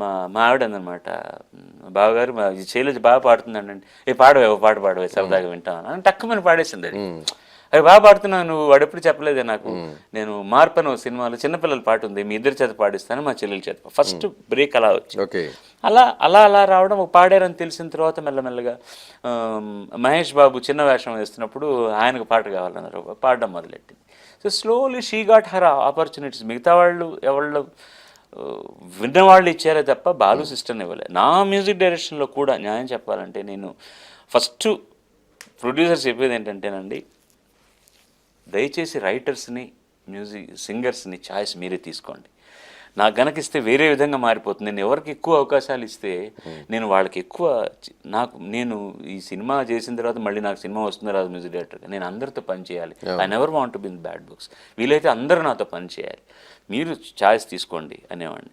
మా మా ఆవిడ అందనమాట, బావగారు మా శైలజ బాగా పాడుతుందండి. ఏ పాడవే, ఓ పాట పాడవే సరదాగా వింటాను అని టక్కుమని పాడేసింది అది. అది బాగా పాడుతున్నావు నువ్వు, వాడు ఎప్పుడు చెప్పలేదే నాకు. నేను మార్పను సినిమాలో చిన్నపిల్లల పాట ఉంది, మీ ఇద్దరి చేత పాడిస్తాను, మా చెల్లెల చేత. ఫస్ట్ బ్రేక్ అలా వచ్చింది. ఓకే. అలా అలా అలా రావడం, ఒక పాడారని తెలిసిన తర్వాత మెల్లమెల్లగా మహేష్ బాబు చిన్న వేషం వేస్తున్నప్పుడు ఆయనకు పాట కావాలన్నారు, పాడడం మొదలెట్టింది. So slowly she got her opportunities. మిగతా వాళ్ళు ఎవళ్ళు విన్నవాళ్ళు ఇచ్చారే తప్ప బాలు సిస్టర్ని ఇవ్వలే. నా మ్యూజిక్ డైరెక్షన్లో కూడా న్యాయం చెప్పాలంటే, నేను ఫస్ట్ ప్రొడ్యూసర్స్ చెప్పేది ఏంటంటేనండి, దయచేసి రైటర్స్ని, మ్యూజిక్ సింగర్స్ని ఛాయిస్ మీరే తీసుకోండి. నాకు గనకిస్తే వేరే విధంగా మారిపోతుంది. నేను ఎవరికి ఎక్కువ అవకాశాలు ఇస్తే నేను వాళ్ళకి ఎక్కువ నేను ఈ సినిమా చేసిన తర్వాత మళ్ళీ నాకు సినిమా వస్తుంది రాదు మ్యూజిక్ డైరెక్టర్గా, నేను అందరితో పని చేయాలి. I never want to be in bad books. వీలైతే అందరూ నాతో పని చేయాలి, మీరు ఛాయిస్ తీసుకోండి అనేవాడిని.